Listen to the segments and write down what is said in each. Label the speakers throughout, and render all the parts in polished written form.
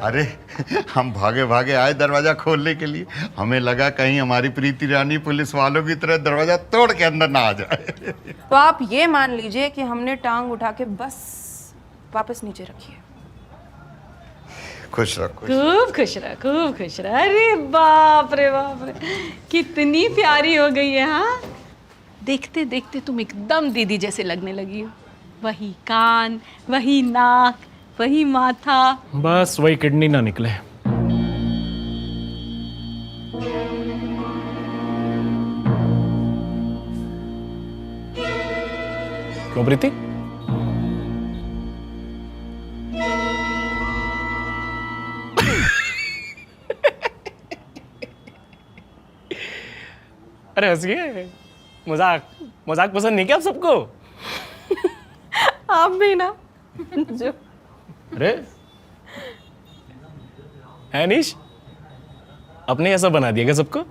Speaker 1: अरे हम भागे भागे आए दरवाजा खोलने के लिए, हमें लगा कहीं हमारी प्रीति रानी पुलिस वालों की तरह दरवाजा तोड़ के अंदर ना आ जाए।
Speaker 2: तो आप ये मान लीजिए कि हमने टांग उठा के बस वापस नीचे रखी है।
Speaker 1: खुश रहो, खुश।
Speaker 3: खूब खुश रहा, खूब खुश रहा। अरे बाप रे बाप रे, कितनी प्यारी हो गई है। हाँ, देखते देखते तुम एकदम दीदी जैसे लगने लगी हो। वही कान, वही नाक, वही माथा।
Speaker 4: बस वही किडनी ना निकले। क्यों प्रीति? अरे हंसिए, मजाक मजाक पसंद नहीं क्या आप सबको?
Speaker 2: आप भी ना जो
Speaker 4: अरे है निश, अपने ऐसा बना दिया क्या सबको?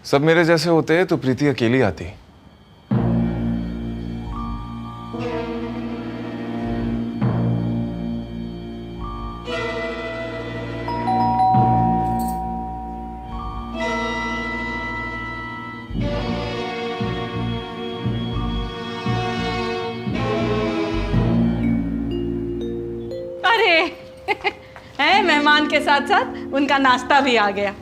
Speaker 5: सब मेरे जैसे होते हैं तो प्रीति अकेली आती।
Speaker 3: अरे है, मेहमान के साथ साथ उनका नाश्ता भी आ गया।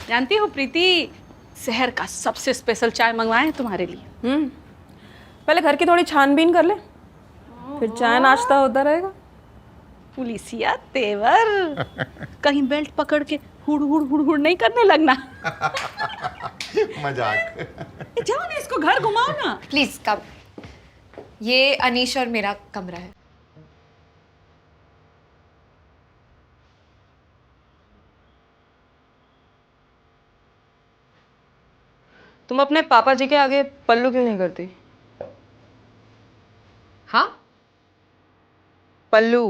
Speaker 3: जानती हो प्रीति, शहर का सबसे स्पेशल चाय मंगवाए हैं तुम्हारे लिए।
Speaker 2: पहले घर की थोड़ी छानबीन कर ले, फिर चाय नाश्ता होता रहेगा।
Speaker 3: पुलिसिया तेवर, कहीं बेल्ट पकड़ के हुड़ हुड़ हुड़ हुड़ नहीं करने लगना।
Speaker 1: मजाक।
Speaker 3: जाओ ना, इसको घर घुमाओ ना।
Speaker 6: Please come. ये अनीश और मेरा कमरा है।
Speaker 2: तुम अपने पापा जी के आगे पल्लू क्यों नहीं करती?
Speaker 6: हाँ,
Speaker 2: पल्लू।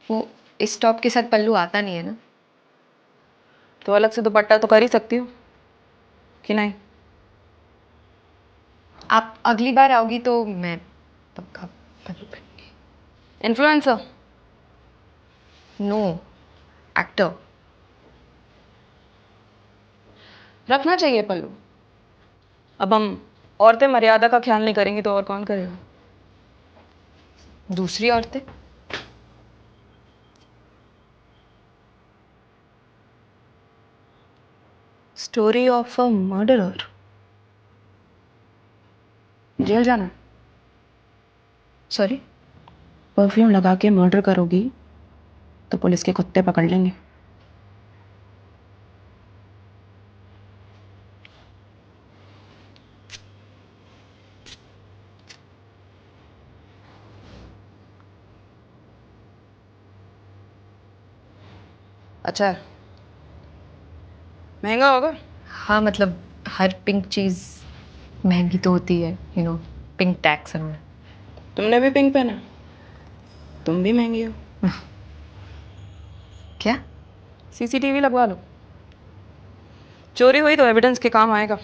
Speaker 6: वो इस टॉप के साथ पल्लू आता नहीं है ना।
Speaker 2: तो अलग से दुपट्टा तो कर ही सकती हो कि नहीं?
Speaker 6: आप अगली बार आओगी तो मैं पक्का पल्लू पहनूंगी।
Speaker 2: इन्फ्लुएंसर?
Speaker 6: No, actor.
Speaker 2: रखना चाहिए पल्लू। अब हम औरतें मर्यादा का ख्याल नहीं करेंगी तो और कौन करेगा?
Speaker 6: दूसरी औरतें?
Speaker 2: Story of a murderer. Jail जाना?
Speaker 6: सॉरी?
Speaker 2: परफ्यूम लगा के मर्डर करोगी तो पुलिस के कुत्ते पकड़ लेंगे। अच्छा, महंगा होगा?
Speaker 6: हाँ, मतलब हर पिंक चीज महंगी तो होती है, यू नो, पिंक टैक्स है।
Speaker 2: तुमने भी पिंक पहना, तुम भी महंगी हो।
Speaker 6: क्या?
Speaker 2: सीसीटीवी लगवा लो, चोरी हुई तो एविडेंस के काम आएगा।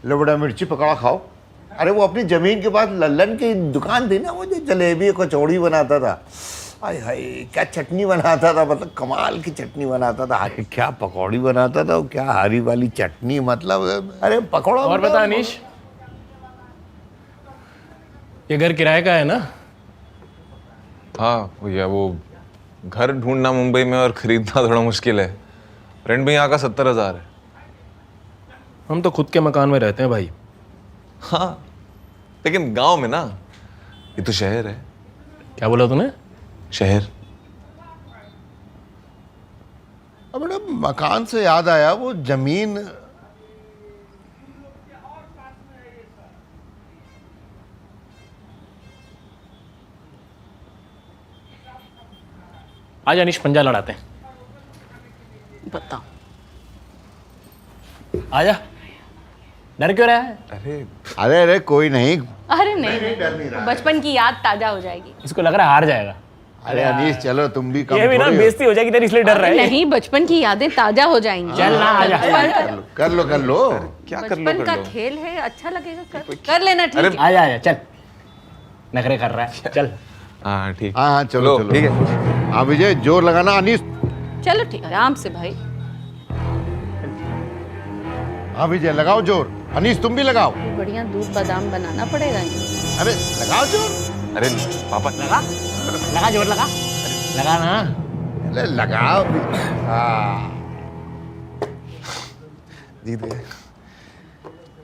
Speaker 1: लो बड़ा मिर्ची पकौड़ा खाओ। अरे वो अपनी जमीन के पास लल्लन की दुकान थी ना, वो जो जलेबी कचौड़ी बनाता था, हाय हाय क्या चटनी बनाता था, मतलब कमाल की चटनी बनाता था। अरे क्या पकौड़ी बनाता था, क्या हरी वाली चटनी, मतलब अरे पकौड़ा।
Speaker 4: और बता अनीश, ये घर किराए का है ना?
Speaker 5: हाँ भैया, वो घर ढूंढना मुंबई में और खरीदना थोड़ा मुश्किल है। रेंट भी यहाँ का 70,000 है।
Speaker 4: हम तो खुद के मकान में रहते हैं भाई।
Speaker 5: हाँ, लेकिन गांव में ना, ये तो शहर है।
Speaker 4: क्या बोला तूने?
Speaker 5: शहर।
Speaker 1: अब बेटा मकान से याद आया, वो जमीन
Speaker 4: आज अनीश पंजा लड़ाते हैं।
Speaker 3: बताओ।
Speaker 4: आजा, डर क्यों रहा है?
Speaker 5: अरे
Speaker 1: अरे कोई नहीं।
Speaker 3: अरे नहीं, बचपन की याद ताजा हो जाएगी।
Speaker 4: इसको लग रहा है हार जाएगा।
Speaker 1: अरे अनीस चलो तुम भी कम
Speaker 4: ये भी ना
Speaker 1: थोड़ी हो।
Speaker 4: बेइज्जती हो जाएगी तेरी, इसलिए डर रहा है ये।
Speaker 3: नहीं, बचपन की यादें ताजा हो जाएंगी।
Speaker 4: चल ना आजा।
Speaker 1: कर लो कर लो।
Speaker 5: क्या कर लो
Speaker 3: बचपन
Speaker 5: कर
Speaker 3: का
Speaker 5: लो।
Speaker 3: खेल है, अच्छा लगेगा, कर लेना। ठीक है।
Speaker 4: आजा आजा चल, नखरे कर रहा है चल।
Speaker 5: हाँ ठीक।
Speaker 1: हाँ हाँ चलो
Speaker 5: लो,
Speaker 1: चलो
Speaker 5: ठीक है।
Speaker 1: हाँ विजय जोर लगाना अनीस।
Speaker 3: चलो ठीक, आराम से भाई।
Speaker 1: हाँ विजय लगाओ जोर। अनीस तुम भी लगाओ।
Speaker 3: बढ़िया दूध बादाम बनाना पड़ेगा इनको।
Speaker 1: अरे लगाओ जोर।
Speaker 5: अरे पापा
Speaker 4: लगा जोर लगा, लगा ना।
Speaker 1: अरे लगाओ भी। हाँ
Speaker 5: जीत गए,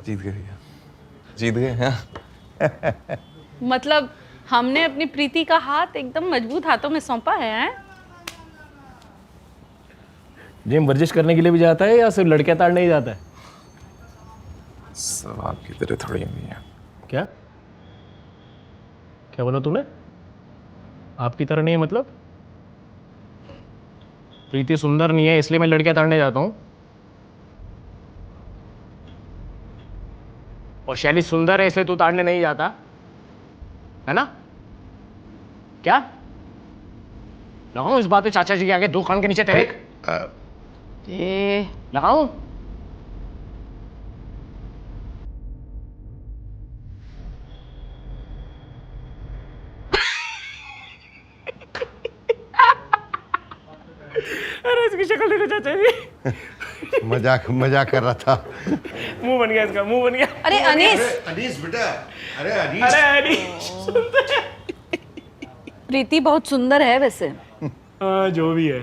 Speaker 5: जीत गए भैया, जीत गए। हाँ
Speaker 3: मतलब हमने अपनी प्रीति का हाथ एकदम मजबूत हाथों में सौंपा है।
Speaker 4: जिम वर्जिश करने के लिए भी जाता है या सिर्फ लड़कियां ताड़ने ही जाता है?
Speaker 5: सब आपकी तरह थोड़ी नहीं है।
Speaker 4: क्या क्या बोला तूने? आपकी तरह नहीं है मतलब? प्रीति सुंदर नहीं है इसलिए मैं लड़कियां ताड़ने जाता हूँ, और शैली सुंदर है इसलिए तू ताड़ने नहीं जाता है ना? क्या लगाऊं इस बात पे चाचा जी के आगे 2 कान के नीचे तेरे? लगाऊं? अरे इसकी शक्ल देखो चाचा जी,
Speaker 1: मजाक मजाक कर रहा था।
Speaker 4: मुंह बन गया इसका, मुंह बन गया।
Speaker 3: अरे अनीस,
Speaker 1: अनीस बेटा। अरे अनीस।
Speaker 4: अरे अरे
Speaker 3: प्रीति बहुत सुंदर है वैसे।
Speaker 4: हाँ जो भी है।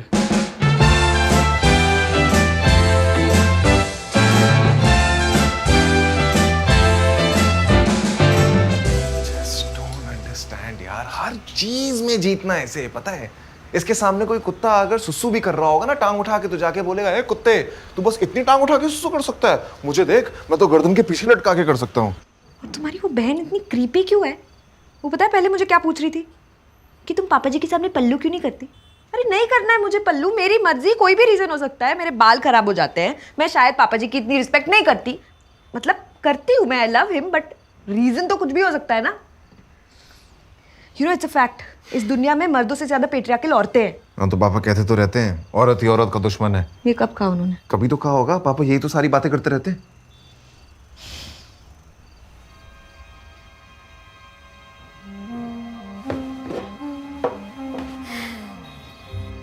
Speaker 5: डोंट अंडरस्टैंड यार, हर चीज में जीतना ऐसे, पता है? इसके सामने कोई कुत्ता अगर सुसु भी कर रहा होगा ना, टांग उठा के, तो जाके बोलेगा, ए कुत्ते तू बस इतनी टांग उठा के सुसु कर सकता है, मुझे देख मैं तो गर्दन के पीछे लटका के कर सकता हूँ।
Speaker 6: और तुम्हारी वो बहन इतनी क्रीपी क्यों है? वो पता है पहले मुझे क्या पूछ रही थी कि तुम पापा जी के सामने पल्लू क्यों नहीं करती? अरे नहीं करना है मुझे पल्लू, मेरी मर्जी, कोई भी रीज़न हो सकता है। मेरे बाल खराब हो जाते हैं, मैं शायद पापा जी की इतनी रिस्पेक्ट नहीं करती, मतलब करती हूँ मैं, I love him, but reason तो कुछ भी हो सकता है ना। You know it's a fact, इस दुनिया में मर्दों से ज़्यादा पेट्रियार्कल औरतें हैं।
Speaker 5: हाँ तो पापा कहते तो रहते हैं औरत ही औरत का दुश्मन है।
Speaker 6: ये कब कहा उन्होंने?
Speaker 5: कभी तो कहा होगा, पापा यही तो सारी बातें करते रहते हैं।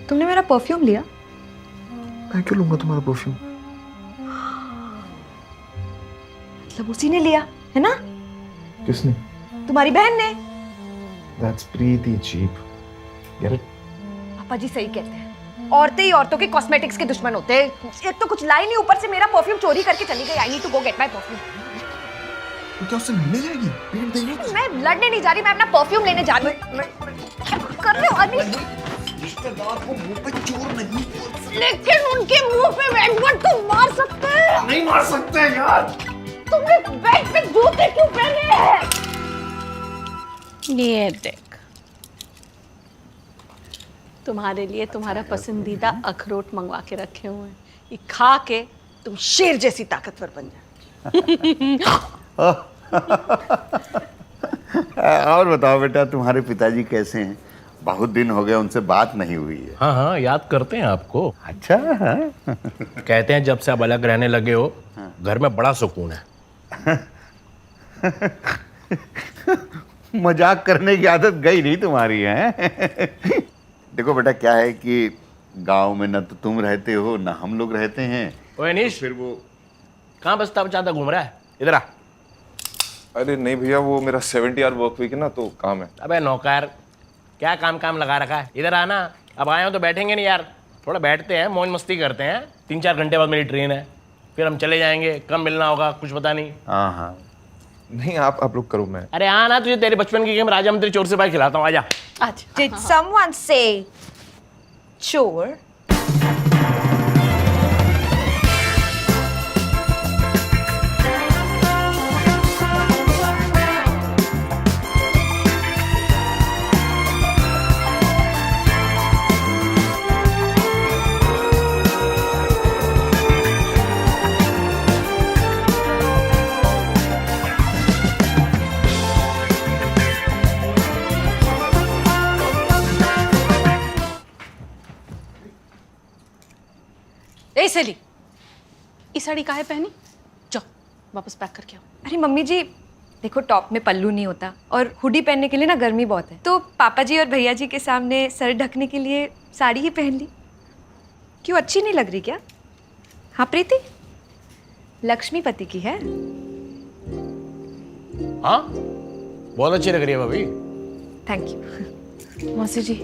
Speaker 6: तुमने मेरा परफ्यूम लिया?
Speaker 5: मैं क्यों लूंगा तुम्हारा परफ्यूम?
Speaker 6: मतलब उसी ने लिया है ना?
Speaker 5: किसने?
Speaker 6: तुम्हारी बहन ने।
Speaker 5: That's pretty cheap.
Speaker 6: पापा जी सही कहते हैं, औरतें ही औरतों के कॉस्मेटिक्स के दुश्मन होते हैं। एक तो कुछ लाई नहीं, ऊपर से मेरा परफ्यूम चोरी करके चली गई। I need to go get my perfume.
Speaker 5: तो क्या उससे मिलने जाएगी? पेट देगी?
Speaker 6: मैं लड़ने नहीं जा रही, मैं अपना परफ्यूम लेने जा रही हूँ। कर रहे हो अनीस?
Speaker 5: रिश्तेदार को मुंह पे चोर नहीं।
Speaker 6: लेकिन उनके मुंह पे वेटवर्ड तो मार सकते हैं।
Speaker 5: नहीं मार सकते यार।
Speaker 6: तुमने बेड पे जूते क्यों पहने हैं?
Speaker 3: ये देख, तुम्हारे लिए तुम्हारा पसंदीदा अखरोट मंगवा के रखे हुए हैं, ये खा के तुम शेर जैसी ताकतवर बन जाओ।
Speaker 1: और बताओ बेटा, तुम्हारे पिताजी कैसे हैं? बहुत दिन हो गए उनसे बात नहीं हुई है।
Speaker 4: हाँ हाँ याद करते हैं आपको।
Speaker 1: अच्छा हाँ।
Speaker 4: कहते हैं जब से आप अलग रहने लगे हो घर में बड़ा सुकून है।
Speaker 1: मजाक करने की आदत गई नहीं तुम्हारी है। देखो बेटा, क्या है कि गांव में न तो तुम रहते हो न हम लोग रहते हैं।
Speaker 4: ओए अनीश,
Speaker 1: फिर वो
Speaker 4: कहाँ बस्ता बचाता घूम रहा है? इधर आ।
Speaker 5: अरे नहीं भैया, वो मेरा 70 आवर वर्क वीक है ना, तो काम है।
Speaker 4: अबे नौकर, क्या काम काम लगा रखा है? इधर आना। अब आए हो तो बैठेंगे नहीं यार, थोड़ा बैठते हैं, मौज मस्ती करते हैं। 3-4 घंटे बाद मेरी ट्रेन है, फिर हम चले जाएंगे। कब मिलना होगा कुछ पता नहीं।
Speaker 1: हाँ हाँ।
Speaker 5: नहीं आप लोग करो, मैं।
Speaker 4: अरे हाँ ना, तुझे तेरे बचपन की गेम राजा मंत्री चोर सिपाही खिलाता हूँ, आजा।
Speaker 3: अच्छा,
Speaker 6: Did someone say chore?
Speaker 3: ऐसे ली ये साड़ी काहे पहनी? जाओ वापस पैक करके आओ।
Speaker 6: अरे मम्मी जी देखो, टॉप में पल्लू नहीं होता और हुडी पहनने के लिए ना गर्मी बहुत है, तो पापा जी और भैया जी के सामने सर ढकने के लिए साड़ी ही पहन ली। क्यों, अच्छी नहीं लग रही क्या? हाँ प्रीति, लक्ष्मीपति की है।
Speaker 4: हाँ बहुत अच्छी लग रही है भाभी।
Speaker 6: Thank you.
Speaker 2: मौसी जी,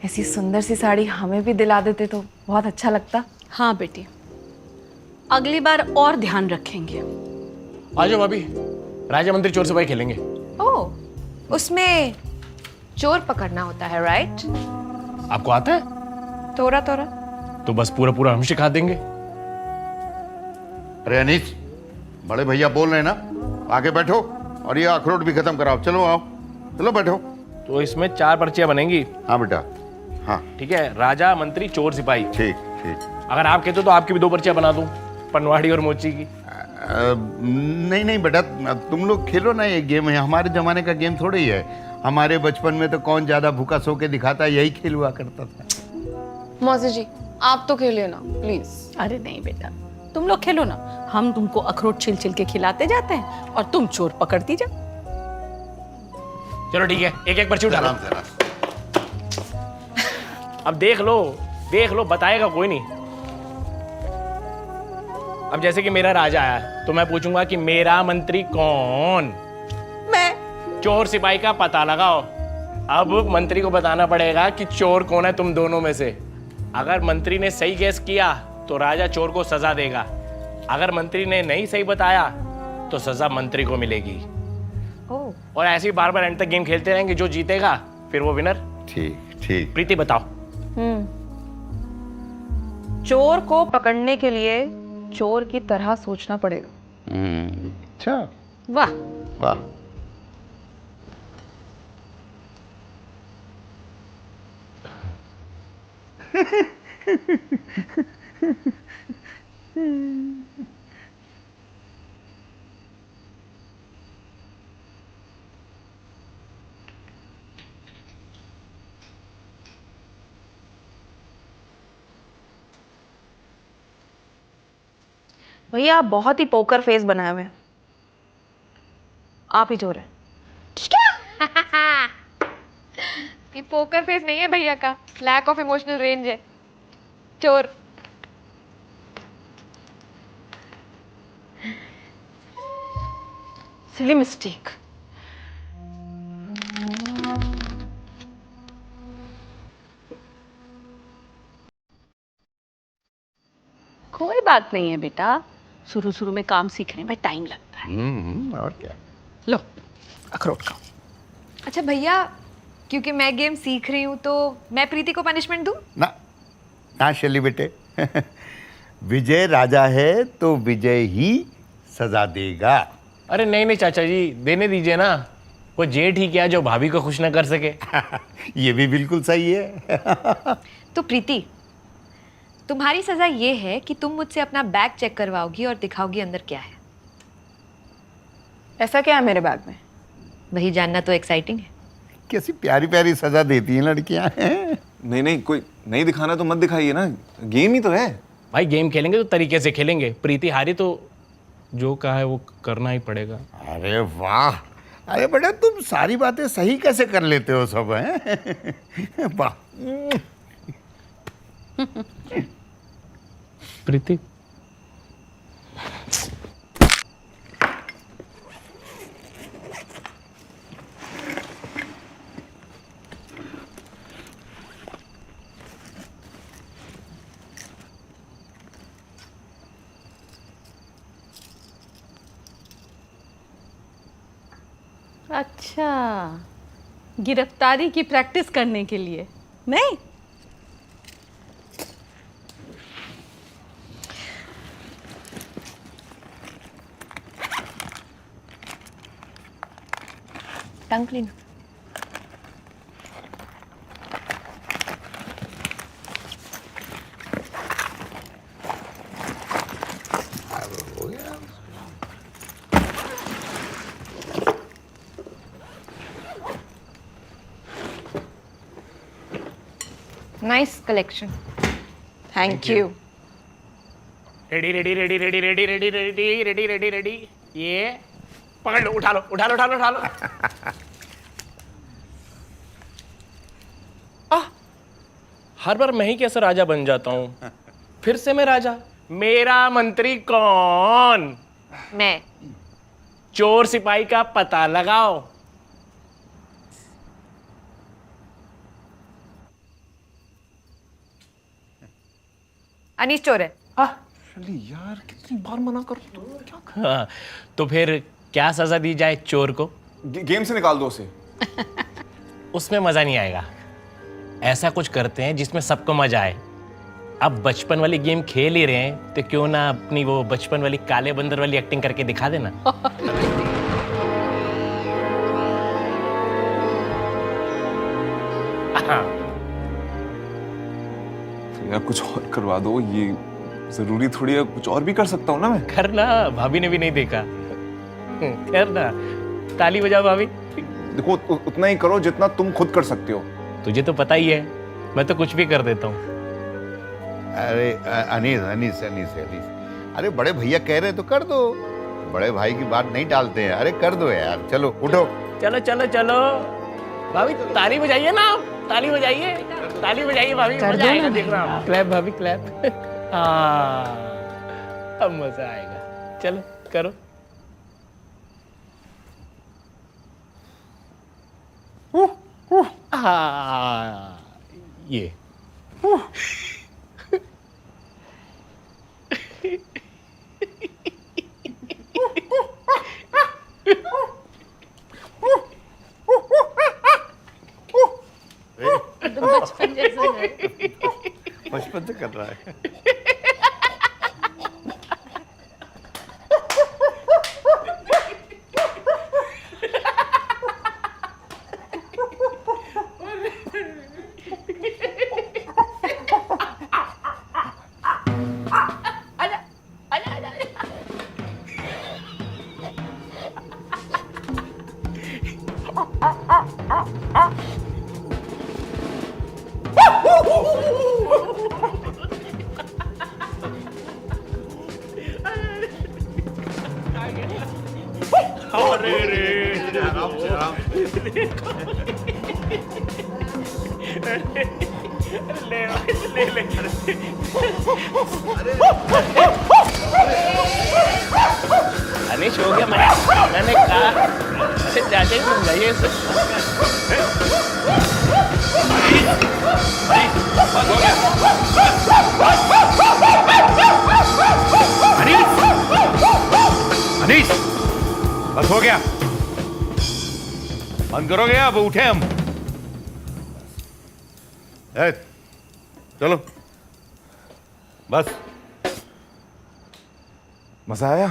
Speaker 2: ऐसी सुंदर सी साड़ी हमें भी दिला देते तो बहुत अच्छा लगता।
Speaker 3: हाँ बेटी, अगली बार और ध्यान रखेंगे।
Speaker 4: आ जाओ भाभी, राजा मंत्री चोर सिपाही खेलेंगे।
Speaker 6: ओह, उसमें चोर पकड़ना होता है, राइट?
Speaker 4: आपको आता है?
Speaker 6: तोरा तोरा।
Speaker 4: तो बस पूरा पूरा हम सिखा देंगे।
Speaker 1: अरे अनीस, बड़े भैया बोल रहे हैं ना, आके बैठो और ये अखरोट भी खत्म कराओ। चलो आओ, चलो बैठो।
Speaker 4: तो इसमें 4 पर्चियां बनेंगी।
Speaker 1: हाँ बेटा, हाँ
Speaker 4: ठीक है, राजा मंत्री चोर सिपाही।
Speaker 1: ठीक ठीक।
Speaker 4: अगर आप कहते हो तो आपकी भी 2 पर्चियां बना दूं, पनवाड़ी और मोची की।
Speaker 1: नहीं नहीं बेटा, तुम लोग खेलो ना, ये गेम है, हमारे जमाने का गेम थोड़ी है। हमारे बचपन में तो कौन ज्यादा भूखा सो के दिखाता है, यही खेल हुआ करता था।
Speaker 2: मौसी जी, आप तो खेलिए ना प्लीज।
Speaker 3: अरे नहीं बेटा, तुम लोग खेलो ना, हम तुमको अखरोट छिल छिल के खिलाते जाते हैं और तुम चोर पकड़ती जाओ।
Speaker 4: चलो ठीक है, एक एक पर्ची उठा लो।
Speaker 1: आराम से, आराम से।
Speaker 4: अब देख लो, बताएगा कोई नहीं। अब जैसे कि मेरा राजा आया तो मैं पूछूंगा कि मेरा मंत्री कौन?
Speaker 3: मैं।
Speaker 4: चोर सिपाही का पता लगाओ। अब मंत्री को बताना पड़ेगा कि चोर कौन है तुम दोनों में से। अगर मंत्री ने सही गेस किया तो राजा चोर को सजा देगा, अगर मंत्री ने नहीं सही बताया तो सजा मंत्री को मिलेगी।
Speaker 6: ओह,
Speaker 4: और ऐसे ही बार बार एंड तक गेम खेलते रहेंगे, जो जीतेगा फिर वो विनर।
Speaker 1: ठीक ठीक।
Speaker 4: प्रीति बताओ।
Speaker 2: चोर को पकड़ने के लिए चोर की तरह सोचना पड़ेगा।
Speaker 1: अच्छा,
Speaker 3: वाह,
Speaker 1: वाह।
Speaker 2: भैया आप बहुत ही पोकर फेस बनाए हुए हैं, आप ही चोर हैं।
Speaker 7: ये पोकर फेस नहीं है भैया का, लैक ऑफ इमोशनल रेंज है। चोर।
Speaker 2: Silly mistake.
Speaker 3: कोई बात नहीं है बेटा, शुरू शुरू में काम सीखने में टाइम लगता है।
Speaker 1: और क्या।
Speaker 3: लो अखरोट खाओ।
Speaker 6: अच्छा भैया, क्योंकि मैं गेम सीख रही हूँ तो मैं प्रीति को पनिशमेंट दूँ?
Speaker 1: ना ना शैली बेटे, विजय राजा है तो विजय ही सजा देगा।
Speaker 4: अरे नहीं चाचा जी, देने दीजिए ना, वो जेठ ही क्या जो भाभी को खुश ना कर सके।
Speaker 1: ये भी बिल्कुल सही है।
Speaker 6: तो प्रीति, तुम्हारी सजा ये है कि तुम मुझसे अपना बैग चेक करवाओगी और दिखाओगी अंदर क्या है।
Speaker 2: ऐसा क्या है मेरे बैग में?
Speaker 6: वही जानना तो एक्साइटिंग है।
Speaker 1: कैसी प्यारी प्यारी सजा देती हैं लड़कियां।
Speaker 5: नहीं, कोई नहीं दिखाना तो मत दिखाइए ना, गेम ही तो है।
Speaker 4: भाई गेम खेलेंगे तो तरीके से खेलेंगे, प्रीति हारी तो जो कहा है वो करना ही पड़ेगा।
Speaker 1: अरे वाह, अरे बेटा तुम सारी बातें सही कैसे कर लेते हो सब, हैं? वाह।
Speaker 4: प्रीति
Speaker 3: अच्छा, गिरफ्तारी की प्रैक्टिस करने के लिए नहीं?
Speaker 6: Tongue clean. Nice collection.
Speaker 2: Thank you.
Speaker 4: Ready ready ready ready ready ready ready ready ready ready. ये पकड़ लो, उठा लो उठा लो उठा लो उठा लो। हर बार मैं ही कैसे राजा बन जाता हूँ? फिर से मैं राजा। मेरा मंत्री कौन?
Speaker 7: मैं।
Speaker 4: चोर सिपाही का पता लगाओ।
Speaker 6: अनीश चोर है।
Speaker 5: चली यार, कितनी बार मना करो तो क्या
Speaker 4: हाँ, तो फिर क्या सजा दी जाए चोर को?
Speaker 5: गेम से निकाल दो उसे।
Speaker 4: उसमें मजा नहीं आएगा। ऐसा कुछ करते हैं जिसमें सबको मजा आए। अब बचपन वाली गेम खेल ही रहे हैं तो क्यों ना अपनी वो बचपन वाली काले बंदर वाली एक्टिंग करके दिखा देना। हाँ।
Speaker 5: यार कुछ और करवा दो, ये जरूरी थोड़ी है, कुछ और भी कर सकता हूँ ना मैं।
Speaker 4: करना, भाभी ने भी नहीं देखा। करना, ताली बजाओ भाभी।
Speaker 5: देखो उतना ही करो जितना तुम खुद कर सकते हो।
Speaker 4: तुझे तो पता ही है, मैं तो कुछ भी कर देता हूँ।
Speaker 1: अरे अनीस अनीस अनीस अनीस, अरे बड़े भैया कह रहे तो कर दो, बड़े भाई की बात नहीं टालते हैं। अरे कर दो यार, चलो उठो।
Speaker 4: चलो चलो चलो भाभी, ताली बजाइए ना, ताली बजाइए, ताली बजाइए भाभी।
Speaker 3: कर
Speaker 4: मजा
Speaker 3: दो
Speaker 4: आएगा,
Speaker 3: ना।
Speaker 4: देख रहा हूँ। क्लैप भाभी क्लैप। हाँ, अब मजा आएगा। चलो करो। हाँ, ये
Speaker 3: बचपन जैसा है।
Speaker 1: बचपन से कर रहा है। अनिश हो गया। मैंने कहा चाचा जी समझाइए इसे।
Speaker 8: अनीस, बस हो गया, बंद करोगे? अब उठे हम। ए, चलो बस।
Speaker 5: मजा आया।